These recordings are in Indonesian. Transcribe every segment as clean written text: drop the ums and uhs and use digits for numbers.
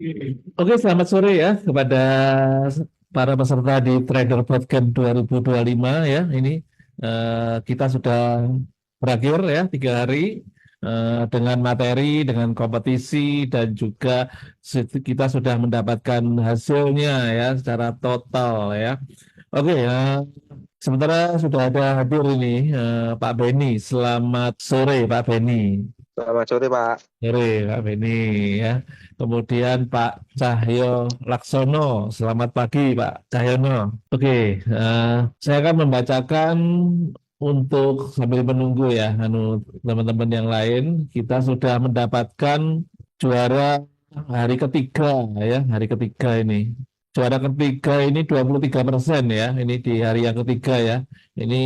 Oke, selamat sore ya kepada para peserta di Trader Bootcamp 2025 ya. Ini kita sudah berakhir ya 3 hari dengan materi, dengan kompetisi dan juga kita sudah mendapatkan hasilnya ya secara total ya. Oke, sementara sudah ada hadir ini Pak Beni. Selamat sore Pak Beni. Selamat sore, Pak. Sore, Pak Beni ya. Kemudian Pak Cahyo Laksono. Selamat pagi, Pak Cahyono. Oke, eh, saya akan membacakan untuk sambil menunggu ya, teman-teman yang lain. Kita sudah mendapatkan juara hari ketiga ya, hari ketiga ini. Juara ketiga ini 23% ya, ini di hari yang ketiga ya. Ini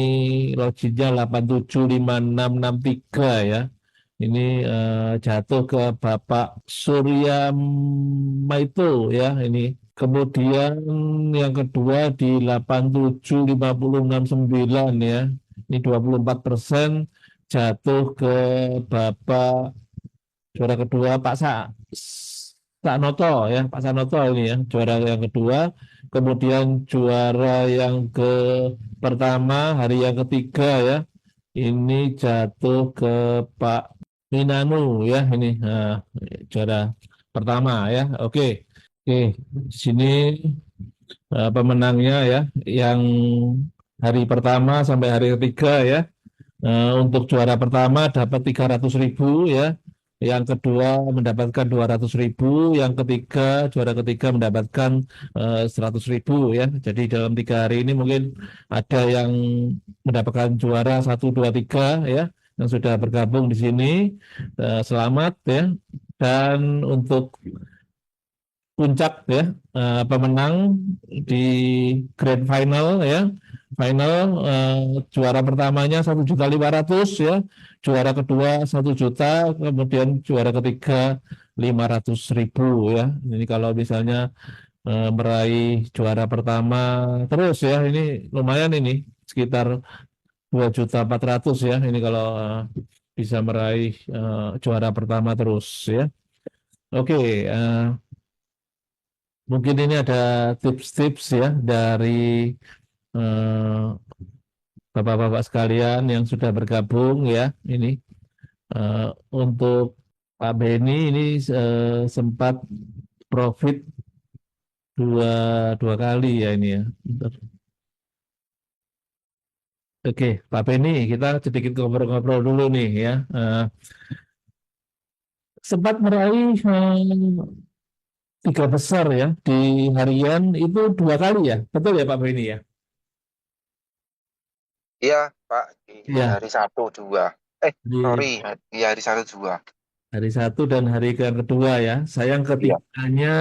logiknya 875663 ya. Ini jatuh ke Bapak Surya Maito ya ini. Kemudian yang kedua di 875669 ya. Ini 24% jatuh ke Bapak juara kedua Pak Noto ya, Pak Sanoto ini ya, juara yang kedua. Kemudian juara yang ke pertama hari yang ketiga ya. Ini jatuh ke Pak Minanu ya ini juara pertama ya. Oke. Oke, di sini pemenangnya ya yang hari pertama sampai hari ketiga ya. Untuk juara pertama dapat 300.000 ya. Yang kedua mendapatkan 200.000, yang ketiga juara ketiga mendapatkan 100.000 ya. Jadi dalam 3 hari ini mungkin ada yang mendapatkan juara 1, 2, 3 ya, yang sudah bergabung di sini. Selamat ya. Dan untuk puncak ya, pemenang di grand final ya, final juara pertamanya 1.500.000 ya, juara kedua 1 juta, kemudian juara ketiga 500.000 ya. Ini kalau misalnya meraih juara pertama terus ya, ini lumayan ini sekitar 2.400.000 ya, ini kalau bisa meraih juara pertama terus ya. Oke, mungkin ini ada tips-tips ya dari eh, bapak-bapak sekalian yang sudah bergabung ya. Ini untuk Pak Beni ini sempat profit dua dua kali ya ini ya. Bentar. Oke, Pak Beni, kita sedikit ngobrol-ngobrol dulu nih ya. Sempat meraih 3 besar ya di harian itu 2 kali ya, betul ya Pak Beni ya? Iya, Pak. Di Iya, hari Sabtu dua. Sorry. di Di hari Sabtu dua. hari satu dan hari yang kedua ya. Sayang Iya. ketiganya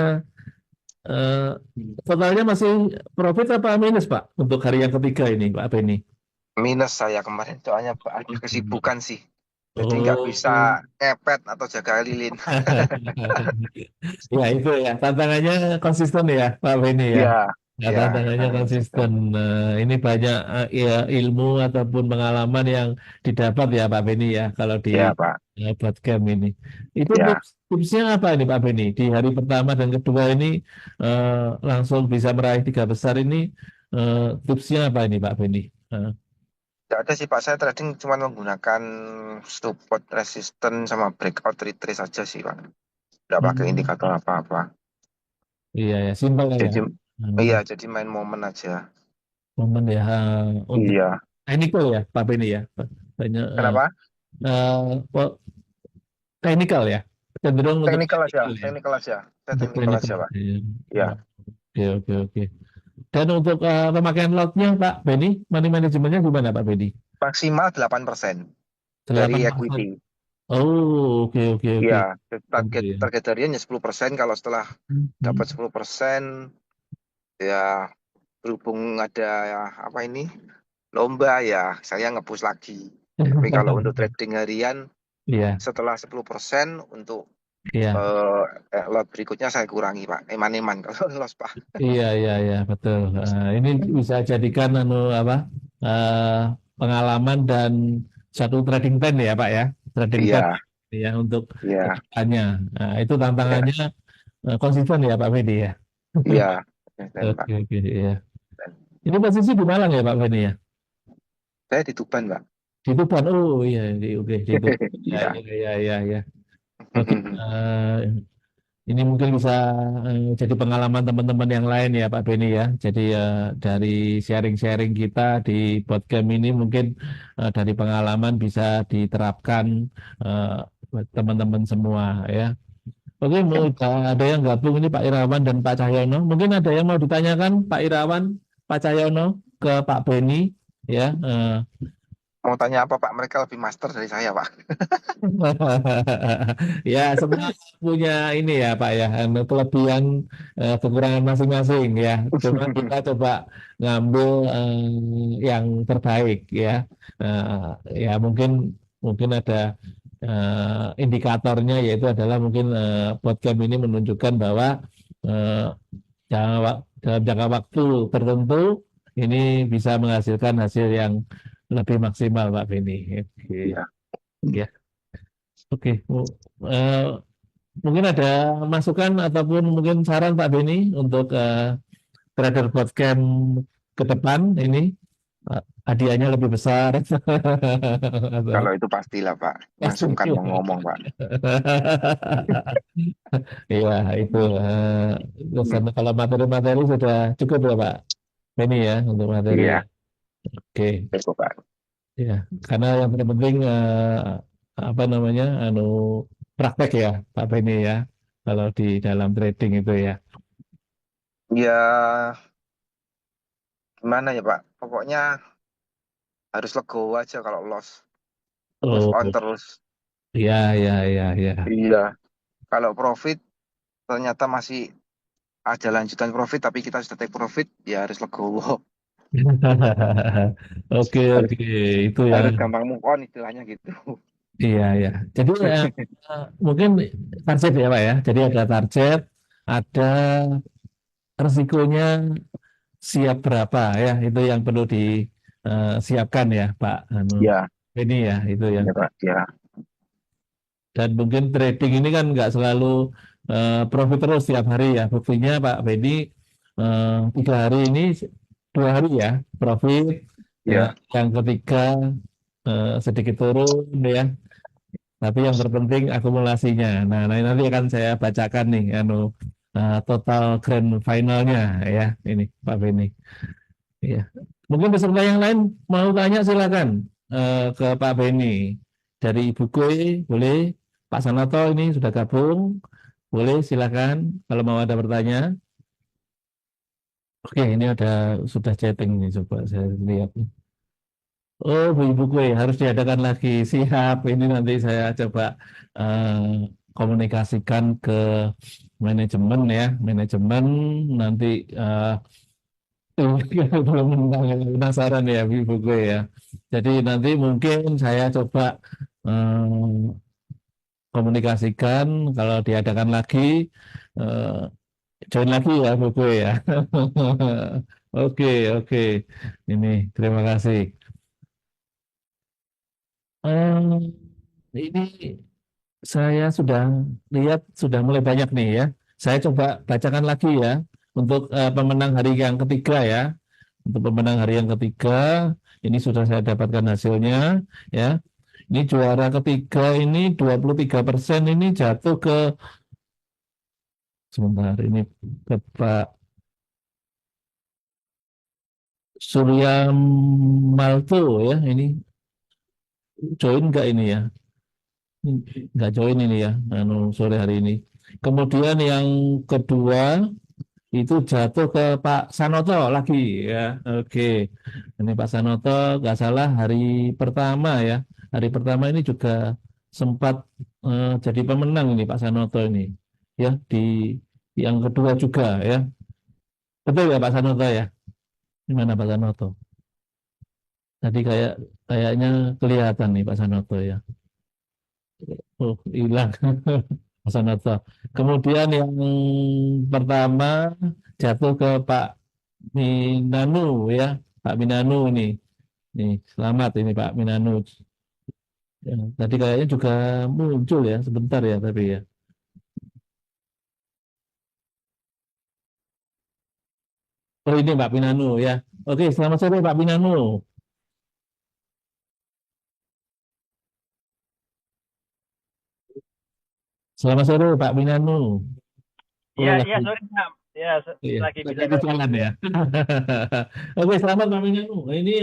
eh, totalnya masih profit apa minus Pak untuk hari yang ketiga ini Pak Beni? Minus saya kemarin. Soalnya Pak, ada Oke. kesibukan sih. Jadi nggak bisa Oh, ngepet atau jaga lilin. ya itu ya tantangannya konsisten ya Pak Beni ya. Iya. Ya, Iya. tantangannya Nah, konsisten. Ini banyak ya, ilmu ataupun pengalaman yang didapat ya Pak Beni ya kalau di iya, Pak. bootcamp ini. Itu Iya. tipsnya apa ini Pak Beni? Di hari pertama dan kedua ini eh, langsung bisa meraih 3 besar ini tipsnya apa ini Pak Beni? Eh, Nggak ada sih, Pak. Saya trading cuma menggunakan support resistance sama breakout retrace saja sih, Pak. Nggak pakai hmm, indikator apa-apa. iya ya, simpel ya. Jadi, Hmm, iya, jadi main momen aja. momen ya untuk Iya. technical ya Pak Beni ya. Banyak Kenapa? teknikal ya. Cenderung untuk Teknikal aja, teknikal ya. teknikal aja. Saya Untuk teknikal teknikal. aja, Pak. Ya. Ya, Oke, oke, oke. Dan untuk pemakaian lotnya, Pak Beni, money manajemennya gimana, Pak Beni? maksimal 8% dari 8%. equity. Oh, oke, oke, oke. Ya, Tentu target ya. target hariannya 10%. Kalau setelah dapat Hmm. 10%, ya berhubung ada apa ini lomba, ya saya ngepush lagi. Tapi kalau untuk trading harian, Iya, setelah 10% untuk iya, eh, lot berikutnya saya kurangi, Pak. Eman-eman kalau loss, Pak. iya, iya, iya, betul. Ini bisa jadikan apa eh, pengalaman dan satu trading plan ya, Pak ya, trading plan Iya, ya untuk iya, kedepannya. Nah, itu iya. tantangannya konsisten ya Pak Feni ya. Iya, konsisten, Pak. Oke, oke, ya. Ini posisi di Malang ya Pak Feni ya? Saya di Tuban, Pak. Di Tuban. Oh iya, oke, di Tuban. Ya, Iya. ya, ya, ya, ya. Oke, ini mungkin bisa jadi pengalaman teman-teman yang lain ya Pak Beni ya. Jadi dari sharing-sharing kita di podcast ini mungkin dari pengalaman bisa diterapkan eh, buat teman-teman semua ya. Oke, udah ada yang gabung ini Pak Irawan dan Pak Cahyono. Mungkin ada yang mau ditanyakan Pak Irawan, Pak Cahyono ke Pak Beni ya. Mau tanya apa, Pak? Mereka lebih master dari saya, Pak. Ya, semua punya ini ya Pak ya, kelebihan kekurangan masing-masing ya. Cuma kita coba ngambil yang terbaik ya. Ya mungkin mungkin ada indikatornya yaitu adalah mungkin podcast ini menunjukkan bahwa eh, dalam jangka waktu tertentu ini bisa menghasilkan hasil yang lebih maksimal Pak Beni. Oke. Iya. Ya. Oke, eh, mungkin ada masukan ataupun mungkin saran Pak Beni untuk trader bootcamp ke depan ini hadiahnya lebih besar atau Kalau itu pastilah, Pak. Mas Sungkan yang ngomong, Pak. iya itu Hmm. kalau materi-materi sudah cukup ya Pak Beni ya untuk materi ya. Iya, Oke, betul, Pak. ya karena yang paling penting apa namanya praktek ya Pak Beni ya kalau di dalam trading itu ya. Ya, gimana ya, Pak? Pokoknya harus legowo aja kalau loss. Move Oh, on terus. iya, iya, iya, iya. Iya. Kalau profit, ternyata masih ada lanjutan profit, tapi kita sudah take profit, ya harus legowo. Oke, Harus, oke. Itu yang, harus gampang move on istilahnya gitu. iya, ya. Jadi mungkin target ya, Pak ya. Jadi ada target, ada resikonya siap berapa ya. Itu yang perlu disiapkan ya, Pak. Ya, Ini ya, itu yang. ya, Pak. Ya. Dan mungkin trading ini kan nggak selalu profit terus tiap hari ya. Buktinya Pak Bedi 3 hari ini 2 hari ya profit. Ya, Ya. yang ketiga sedikit turun ya. Tapi yang terpenting akumulasinya. Nah, nanti akan saya bacakan nih, total grand finalnya ya. Ini Pak Beni. Ya. Mungkin peserta yang lain mau tanya silakan ke Pak Beni. Dari Ibu Koi, boleh. Pak Sanoto ini sudah gabung, boleh silakan kalau mau ada pertanyaan. Oke, ini ada sudah chatting nih, coba saya lihat. Oh, Bu Ibu Koi harus diadakan lagi. Siap, ini nanti saya coba eh, komunikasikan ke manajemen ya, manajemen nanti belum penasaran ya Ibu Koi ya. Jadi nanti mungkin saya coba komunikasikan kalau diadakan lagi eh, join lagi ya buku ya. Oke, oke. Ini terima kasih. Ini saya sudah lihat sudah mulai banyak nih ya. Saya coba bacakan lagi ya untuk pemenang hari yang ketiga ya. Untuk pemenang hari yang ketiga ini sudah saya dapatkan hasilnya ya. Ini juara ketiga ini 23% ini jatuh ke sebentar ini ke Pak Surya Malto ya ini join nggak ini ya nggak join ini ya sore hari ini kemudian yang kedua itu jatuh ke Pak Sanoto lagi ya oke ini Pak Sanoto nggak salah hari pertama ya hari pertama ini juga sempat jadi pemenang ini Pak Sanoto ini ya di yang kedua juga ya betul ya Pak Sanoto ya gimana Pak Sanoto tadi kayaknya kelihatan nih Pak Sanoto ya. Oh, hilang Pak Sanoto. Kemudian yang pertama jatuh ke Pak Minanu ya. Pak Minanu ini. Nih, selamat ini Pak Minanu. Ya, tadi kayaknya juga muncul ya sebentar ya tapi ya. Oh ini Pak Pinanu ya. Oke, selamat sore Pak Pinanu. Selamat sore Pak Pinanu. Iya, Oh iya, lagi, sorry, Pak. Ya, iya, lagi lagi bisa di kalau jalan gitu. ya. Oke, selamat Pak Pinanu. Ini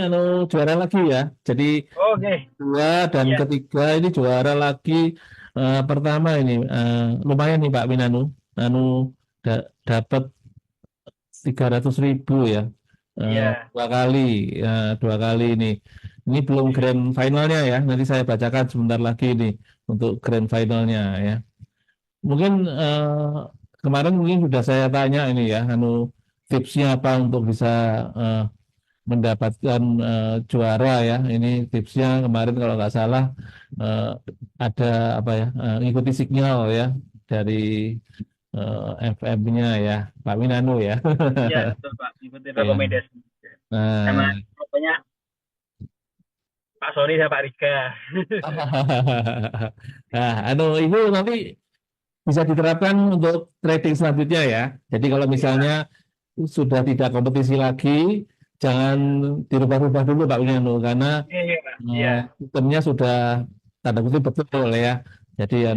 juara lagi ya. Jadi Oke, dua dan iya, ketiga ini juara lagi. Pertama ini lumayan nih Pak Pinanu. Anu dapat 300.000 ya. iya, Dua kali, dua kali ini. Ini belum grand finalnya ya. Nanti saya bacakan sebentar lagi nih untuk grand finalnya ya. Mungkin kemarin mungkin sudah saya tanya ini ya, tipsnya apa untuk bisa eh, mendapatkan juara ya. Ini tipsnya kemarin kalau nggak salah eh, ada apa ya, ikuti sinyal ya dari FM-nya ya, Pak Winanu ya. iya, betul, Pak. Ikutin Ya. rekomendasi. Sama Nah, pokoknya Pak Sony sama Pak Rizka. nah, itu nanti bisa diterapkan untuk trading selanjutnya ya. Jadi kalau Iya, misalnya sudah tidak kompetisi lagi, jangan dirubah-rubah dulu Pak Winanu karena iya, iya, Pak. Iya, sistemnya sudah tanda kutip betul ya. Jadi iya,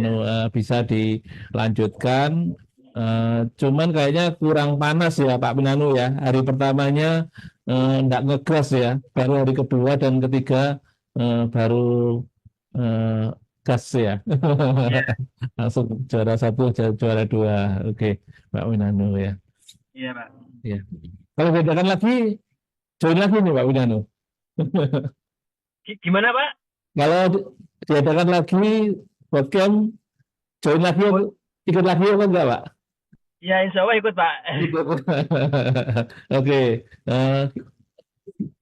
bisa dilanjutkan. Cuman kayaknya kurang panas ya Pak Winanu ya. Hari pertamanya enggak ngegas ya. Baru hari kedua dan ketiga baru eh, gas ya. iya, Langsung juara satu, juara dua. Oke, Pak Winanu ya. iya, Pak. Ya. Kalau bedakan lagi, join lagi nih Pak Winanu. Gimana, Pak? Kalau diadakan lagi podcast, join lagi, Oh, ikut lagi apa enggak Pak? iya, insya Allah ikut, Pak. Ikut. Oke, eh,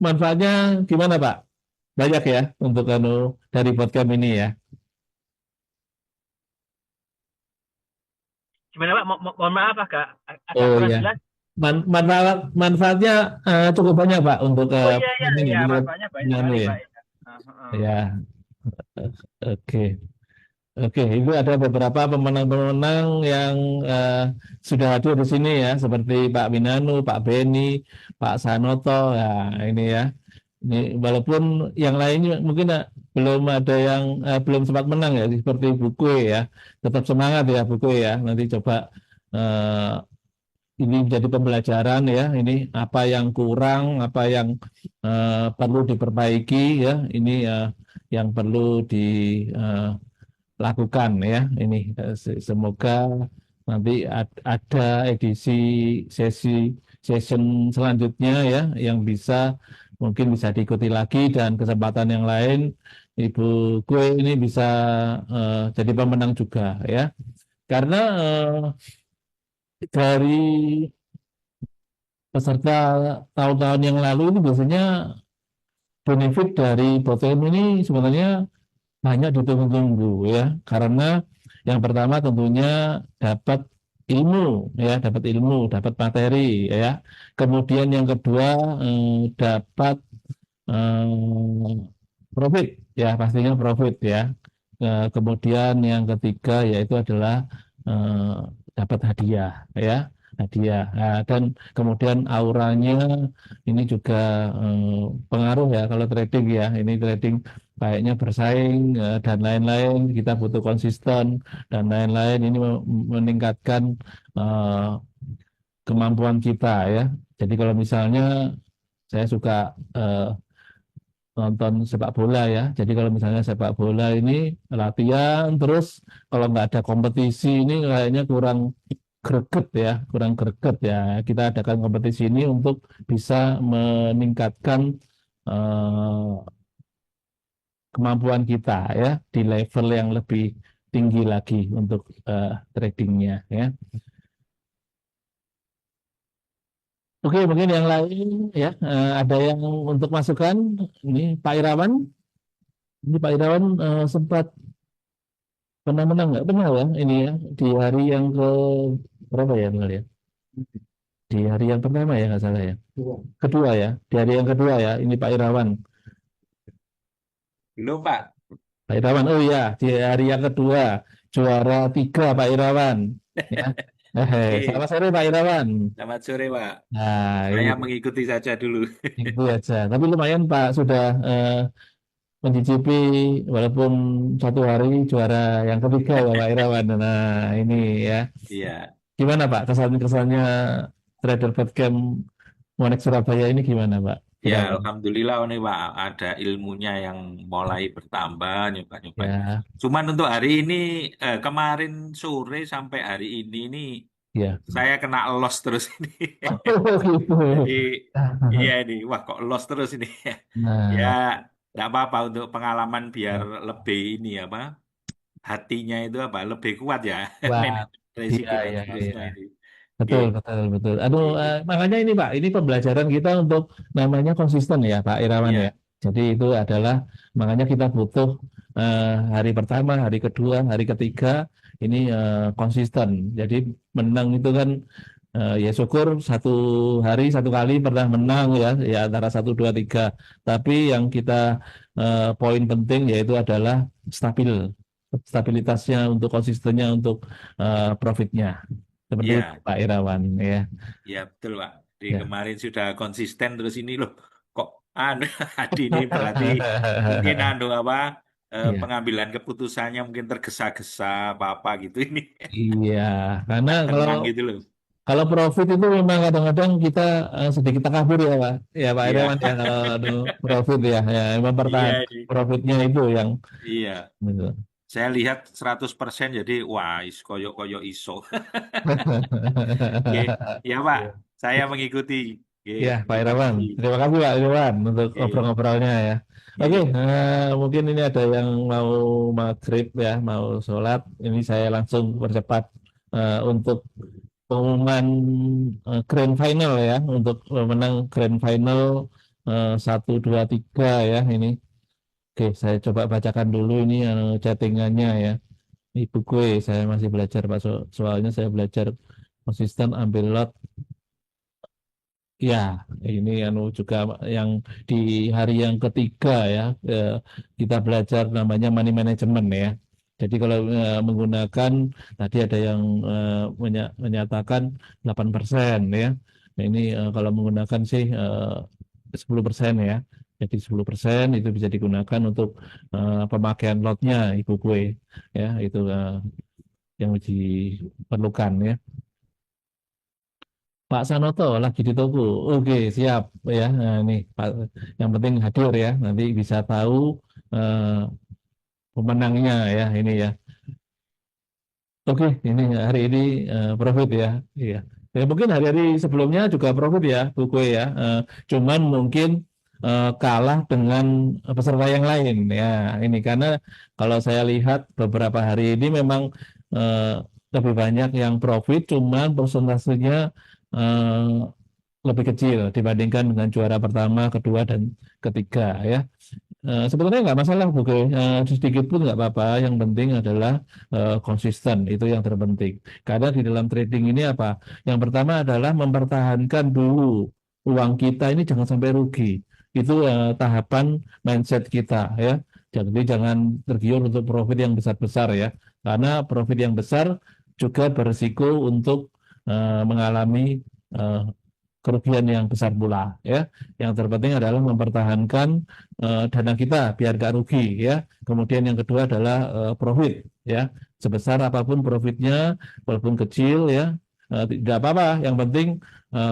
manfaatnya gimana Pak? Banyak ya untuk dari podcast ini ya. Gimana, Pak? Mohon maaf, agak agak Oh kurang ya, jelas. manfaatnya cukup banyak Pak untuk Oh, iya, iya, ini iya, menurut manfaatnya banyak Winanu sekali, ya. Pak. Ya. Heeh. Ya, oke. Oke, itu ada beberapa pemenang-pemenang yang sudah hadir di sini ya, seperti Pak Winanu, Pak Beni, Pak Sanoto, ya ini ya. Ini walaupun yang lainnya mungkin belum ada yang belum sempat menang ya, seperti Buku ya. Tetap semangat ya Buku ya. Nanti coba eh, ini menjadi pembelajaran ya. Ini apa yang kurang, apa yang perlu diperbaiki ya. Ini yang perlu di eh, lakukan ya ini semoga nanti ada edisi sesi session selanjutnya ya yang bisa mungkin bisa diikuti lagi dan kesempatan yang lain Ibu Kue ini bisa jadi pemenang juga ya karena dari peserta tahun-tahun yang lalu ini biasanya benefit dari BOTM ini sebenarnya banyak ditunggu-tunggu ya karena yang pertama tentunya dapat ilmu ya dapat materi ya kemudian yang kedua dapat eh, profit ya pastinya profit ya. Kemudian yang ketiga yaitu adalah eh, dapat hadiah ya hadiah. Nah, dan kemudian auranya ini juga pengaruh ya kalau trading ya ini trading kayaknya bersaing dan lain-lain kita butuh konsisten dan lain-lain ini meningkatkan eh, kemampuan kita ya. Jadi kalau misalnya saya suka eh, nonton sepak bola ya. Jadi kalau misalnya sepak bola ini latihan terus kalau nggak ada kompetisi ini kayaknya kurang greget ya, kurang greget ya. Kita adakan kompetisi ini untuk bisa meningkatkan eh, kemampuan kita ya di level yang lebih tinggi lagi untuk tradingnya ya. Oke, mungkin yang lain ya ada yang untuk masukan ini Pak Irawan. Ini Pak Irawan sempat pernah menang nggak? Pernah ya ini ya di hari yang ke berapa ya Bang, ya? Di hari yang pertama ya nggak salah ya. Kedua ya. Di hari yang kedua ya. Ini Pak Irawan. Belum, Pak. Pak Irawan. Oh iya di hari yang kedua juara tiga Pak Irawan. Ya. Selamat Oke, sore Pak Irawan. selamat sore, Pak. Nah, Saya ini mengikuti saja dulu. itu aja. Tapi lumayan Pak sudah mencicipi walaupun satu hari juara yang ketiga ya Pak Irawan. Nah, ini ya. Iya, Gimana Pak kesan-kesannya Trader Bootcamp Monex Surabaya ini gimana Pak ya, Irawan? alhamdulillah nih, Pak. Ada ilmunya yang mulai bertambah, nyoba-nyoba. Ya, Cuman untuk hari ini, kemarin sore sampai hari ini nih, ya. saya kena loss terus ini. Oh, gitu. Jadi, iya ini, wah kok loss terus ini. Ya, Nah, nggak apa-apa untuk pengalaman biar ya. lebih ini apa, hatinya itu apa, lebih kuat ya, Wah, manajemen iya, resiko dan iya, seterusnya iya. ini. Oke, Betul, betul, betul. Aduh, oke. makanya ini Pak, ini pembelajaran kita untuk namanya konsisten ya Pak Irawan ya. Iya, Jadi itu adalah makanya kita butuh hari pertama, hari kedua, hari ketiga ini konsisten. Jadi menang itu kan ya syukur satu hari satu kali pernah menang ya, ya antara satu dua tiga. Tapi yang kita poin penting yaitu adalah stabil, stabilitasnya untuk konsistennya untuk profitnya. Seperti itu iya, Pak Irawan ya. iya betul Pak. Di Ya. kemarin sudah konsisten terus ini loh, kok anu, Adi ini berarti mungkin anu apa, Iya. pengambilan keputusannya mungkin tergesa-gesa apa-apa gitu ini. Iya, karena Nggak kalau tenang gitu loh. kalau profit itu memang kadang-kadang kita sedikit takabur ya Pak. Ya Pak Iya, Irawan ya kalau ada profit ya, ya iya mempertahankan ini. profitnya itu yang Iya. gitu. Saya lihat 100% jadi wah koyo-koyo iso. Oke, ya Pak. Ya, Saya mengikuti. Oke, ya, Pak terima Irawan. kasih. Terima kasih Pak Irawan untuk Oke, ngobrol-ngobrolnya ya. Oke, oke. mungkin ini ada yang mau maghrib ya, mau sholat. Ini saya langsung percepat untuk pengumuman grand final ya, untuk pemenang grand final 1, 2, 3 ya ini. Oke, saya coba bacakan dulu ini chattingannya ya. Ibu gue, saya masih belajar Pak. Soalnya saya belajar konsisten ambil lot. Ya, ini juga yang di hari yang ketiga ya, kita belajar namanya money management ya. Jadi kalau menggunakan tadi ada yang menyatakan 8% ya. Nah, ini kalau menggunakan sih 10% ya. Jadi 10% itu bisa digunakan untuk pemakaian lotnya ibu gue ya, itu yang diperlukan ya. Pak Sanoto lagi di toko. Oke, siap ya. Nah, ini Pak, yang penting hadir ya. Nanti bisa tahu eh, pemenangnya ya ini ya. Oke, ini hari ini profit ya. Iya. Ya, mungkin hari-hari sebelumnya juga profit ya, buku ya. Cuman mungkin kalah dengan peserta yang lain ya. Ini karena kalau saya lihat beberapa hari ini memang eh, lebih banyak yang profit, cuman persentasenya eh, lebih kecil dibandingkan dengan juara pertama, kedua, dan ketiga ya. Sebetulnya nggak masalah, Buke. Sedikit pun nggak apa-apa. Yang penting adalah konsisten, itu yang terpenting. Karena di dalam trading ini apa? Yang pertama adalah mempertahankan dulu uang kita ini jangan sampai rugi. Itu tahapan mindset kita ya. Jadi jangan tergiur untuk profit yang besar-besar ya. Karena profit yang besar juga berisiko untuk mengalami eh, kerugian yang besar pula ya. Yang terpenting adalah mempertahankan dana kita biar gak rugi ya. Kemudian yang kedua adalah profit ya. Sebesar apapun profitnya walaupun kecil ya tidak apa-apa. Yang penting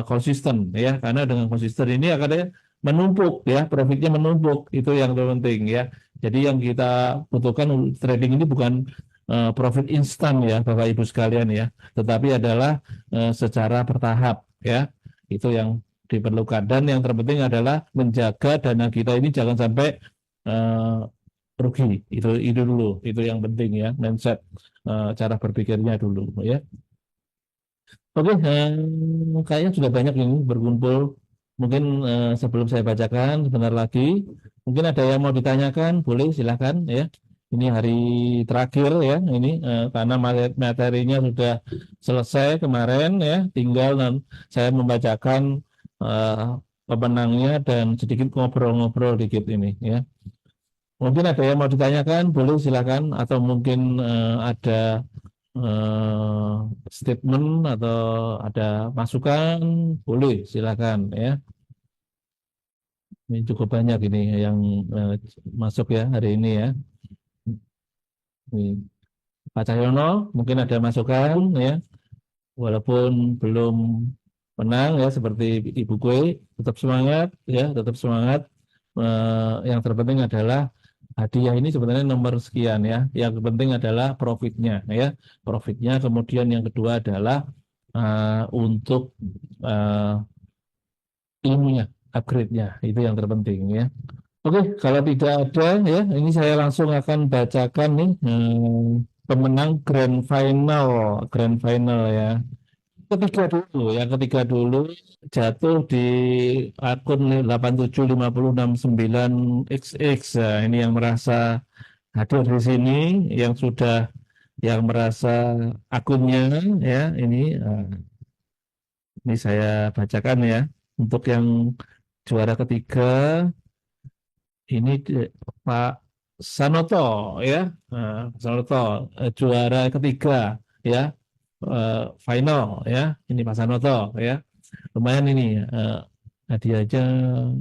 konsisten ya. Karena dengan konsisten ini akan menumpuk ya, profitnya menumpuk itu yang terpenting ya. Jadi yang kita butuhkan trading ini bukan profit instan ya Bapak Ibu sekalian ya, tetapi adalah secara bertahap ya. Itu yang diperlukan. Dan yang terpenting adalah menjaga dana kita ini jangan sampai eh, rugi. Itu dulu, itu yang penting ya, mindset cara berpikirnya dulu ya. Oke, kayaknya sudah banyak ini berkumpul. Mungkin sebelum saya bacakan sebentar lagi, mungkin ada yang mau ditanyakan, boleh silakan ya. Ini hari terakhir ya, ini karena materinya sudah selesai kemarin ya, tinggal saya membacakan eh, pemenangnya dan sedikit ngobrol-ngobrol dikit ini ya. Mungkin ada yang mau ditanyakan, boleh silakan, atau mungkin ada eh, statement atau ada masukan, boleh silakan ya. Ini cukup banyak ini yang eh, masuk ya hari ini ya. Ini Pak Cahyono mungkin ada masukan ya, walaupun belum menang ya seperti Ibu Kue, tetap semangat ya, tetap semangat. Yang terpenting adalah hadiah ini sebenarnya nomor sekian ya. Yang penting adalah profitnya ya, profitnya. Kemudian yang kedua adalah untuk eh, ilmunya, upgrade-nya itu yang terpenting ya. Oke, kalau tidak ada ya, ini saya langsung akan bacakan nih pemenang grand final ya. Ketiga dulu, yang ketiga dulu jatuh di akun 875069XX. Nah, ini yang merasa hadir di sini, yang sudah yang merasa akunnya ya, ini saya bacakan ya. Untuk yang juara ketiga ini Pak Sanoto ya. Sanoto juara ketiga ya, final ya. Ini Pak Sanoto ya. Lumayan ini hadiahnya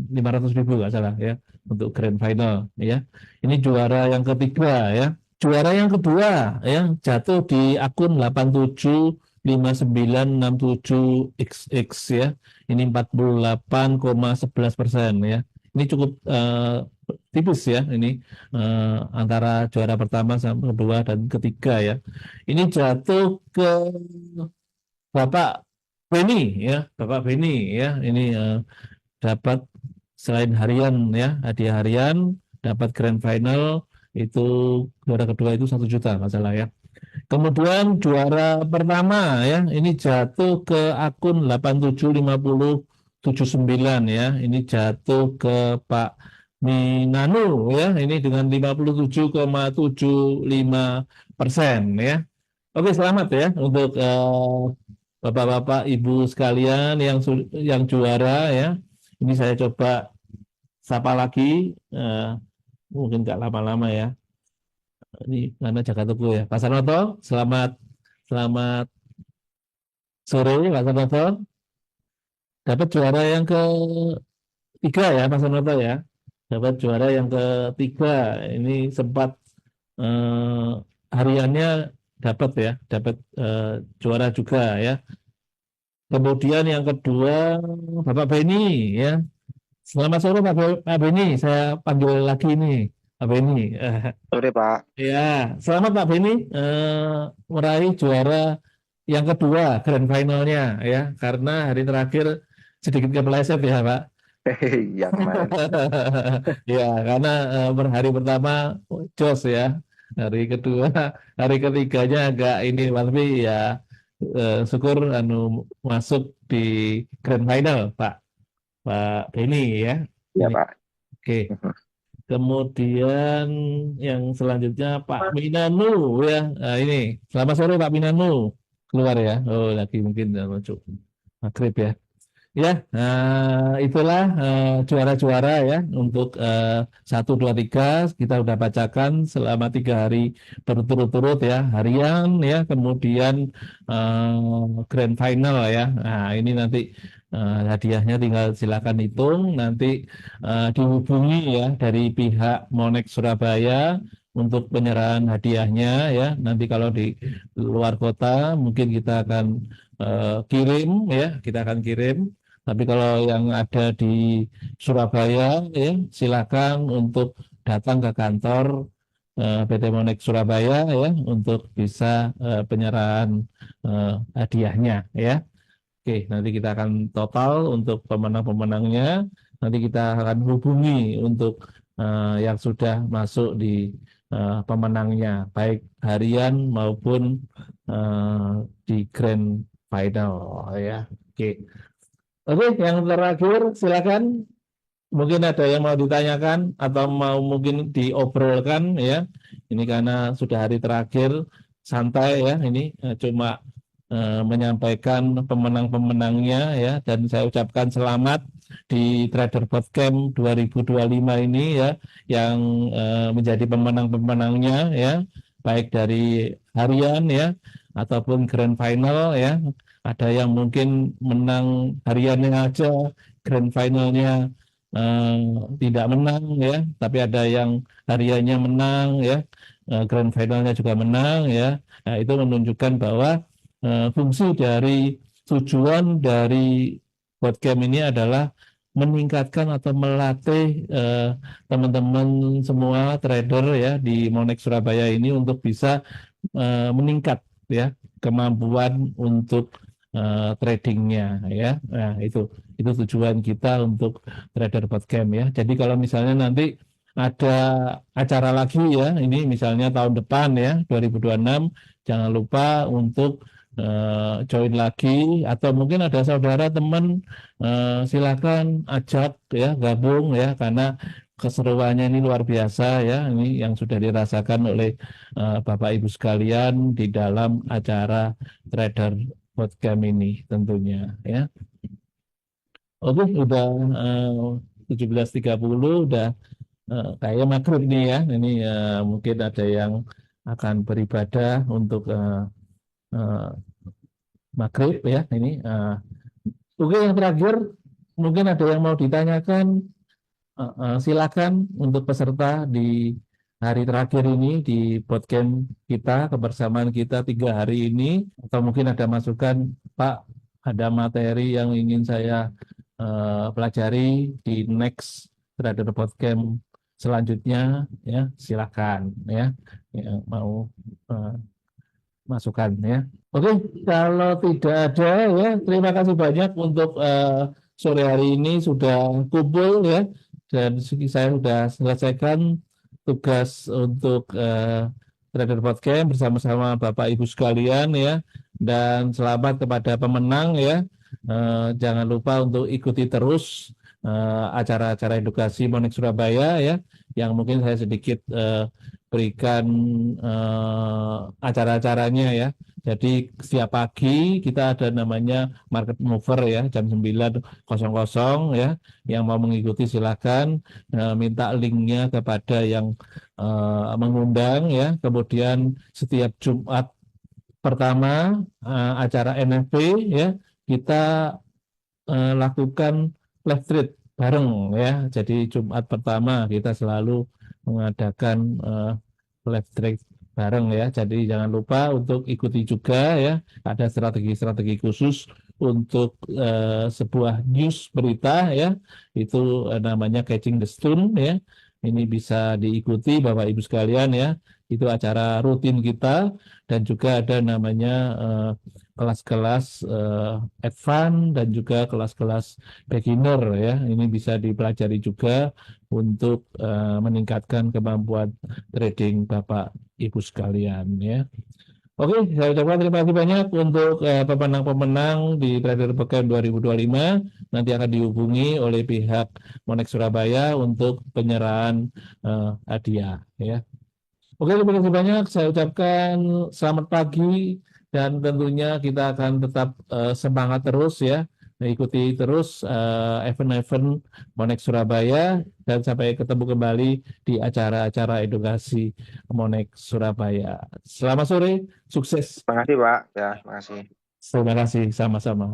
500.000 nggak salah ya untuk grand final ya. Ini juara yang ketiga ya. Juara yang kedua ya jatuh di akun 875967XX ya. Ini 48,11% ya. Ini cukup tipis ya ini antara juara pertama sama kedua dan ketiga ya. Ini jatuh ke Bapak Beni ya, Bapak Beni ya. Ini dapat selain harian ya, hadiah harian, dapat grand final itu juara kedua itu 1 juta masalah ya. Kemudian juara pertama ya, ini jatuh ke akun 875079 ya. Ini jatuh ke Pak Minanu ya, ini dengan 57,75% ya. Oke, selamat ya untuk Bapak-bapak, Ibu sekalian yang juara ya. Ini saya coba sapa lagi, mungkin nggak lama-lama ya. Ini karena jaga toko ya. Pak Sanoto, selamat selamat sore Pak Sanoto. Dapat juara yang ketiga ya Pak Sanoto ya. Dapat juara yang ketiga. Ini sempat hariannya dapat ya, dapat juara juga ya. Kemudian yang kedua Bapak Beni ya. Selamat sore Pak Beni, saya panggil lagi nih Pak Beni. Sore Pak. Ya, selamat Pak Beni meraih juara yang kedua grand finalnya ya, karena hari terakhir sedikit kepleset ya Pak. Iya kemarin. Ya, karena hari pertama jos ya, hari kedua, hari ketiganya agak ini, tapi ya syukur masuk di grand final Pak Beni ya. Iya Ini, Pak. oke. Kemudian yang selanjutnya Pak Minanu ya. Nah, ini selamat sore Pak Minanu, keluar ya. Oh lagi mungkin masuk maghrib ya. Ya, itulah juara-juara ya untuk 1, 2, 3 kita udah bacakan selama 3 hari berturut-turut ya, harian ya, kemudian grand final ya. Nah ini nanti hadiahnya tinggal silakan hitung, nanti dihubungi ya dari pihak Monex Surabaya untuk penyerahan hadiahnya ya. Nanti kalau di luar kota mungkin kita akan kirim ya, kita akan kirim. Tapi kalau yang ada di Surabaya, ya silakan untuk datang ke kantor PT Monex Surabaya ya untuk bisa penyerahan hadiahnya ya. Oke, nanti kita akan total untuk pemenang-pemenangnya. Nanti kita akan hubungi untuk yang sudah masuk di pemenangnya, baik harian maupun di grand final ya. Oke. Oke, yang terakhir silakan. Mungkin ada yang mau ditanyakan atau mau mungkin diobrolkan ya. Ini karena sudah hari terakhir santai ya. Ini cuma menyampaikan pemenang-pemenangnya ya. Dan saya ucapkan selamat di Trader Bootcamp 2025 ini ya, yang menjadi pemenang-pemenangnya ya, baik dari harian ya ataupun grand final ya. Ada yang mungkin menang hariannya aja, grand finalnya eh, tidak menang ya, tapi ada yang hariannya menang ya, grand finalnya juga menang ya. Nah, itu menunjukkan bahwa fungsi dari tujuan dari bootcamp ini adalah meningkatkan atau melatih teman-teman semua trader ya di Monex Surabaya ini untuk bisa meningkat ya kemampuan untuk tradingnya ya. Nah, itu tujuan kita untuk trader bootcamp ya. Jadi kalau misalnya nanti ada acara lagi ya, ini misalnya tahun depan ya 2026, jangan lupa untuk join lagi, atau mungkin ada saudara teman silakan ajak ya gabung ya, karena keseruannya ini luar biasa ya, ini yang sudah dirasakan oleh Bapak Ibu sekalian di dalam acara Trader Bootcamp ini tentunya ya. Oke, udah 17.30, udah kayak maghrib nih ya. Ini mungkin ada yang akan beribadah untuk eh, maghrib ya. Ini oke, yang terakhir mungkin ada yang mau ditanyakan. Silakan untuk peserta di hari terakhir ini di bootcamp kita, kebersamaan kita 3 hari ini, atau mungkin ada masukan, Pak, ada materi yang ingin saya pelajari di next Trader Bootcamp selanjutnya, ya silakan ya, yang mau eh, masukan ya. Oke, kalau tidak ada ya, terima kasih banyak untuk sore hari ini sudah kumpul ya, dan saya sudah selesaikan tugas untuk Trader Bootcamp bersama-sama Bapak Ibu sekalian ya, dan selamat kepada pemenang ya. Jangan lupa untuk ikuti terus acara-acara edukasi Monex Surabaya ya, yang mungkin saya sedikit berikan acara-acaranya ya. Jadi setiap pagi kita ada namanya market mover ya, jam 9.00 ya. Yang mau mengikuti silakan minta linknya kepada yang mengundang ya. Kemudian setiap Jumat pertama acara NFP ya, kita lakukan live trade bareng ya. Jadi Jumat pertama kita selalu mengadakan live trade bareng ya. Jadi jangan lupa untuk ikuti juga ya. Ada strategi-strategi khusus untuk sebuah news berita ya. Itu namanya Catching the Stone ya. Ini bisa diikuti Bapak Ibu sekalian ya. Itu acara rutin kita, dan juga ada namanya kelas-kelas advance dan juga kelas-kelas beginner ya. Ini bisa dipelajari juga untuk meningkatkan kemampuan trading Bapak Ibu sekalian ya. Oke, saya ucapkan terima kasih banyak untuk pemenang-pemenang di Trader Bootcamp 2025. Nanti akan dihubungi oleh pihak Monex Surabaya untuk penyerahan hadiah ya. Oke, terima kasih banyak. Saya ucapkan selamat pagi, dan tentunya kita akan tetap semangat terus ya, mengikuti terus event-event Monex Surabaya, dan sampai ketemu kembali di acara-acara edukasi Monex Surabaya. Selamat sore, sukses. Terima kasih Pak. Ya, terima kasih. Terima kasih, sama-sama.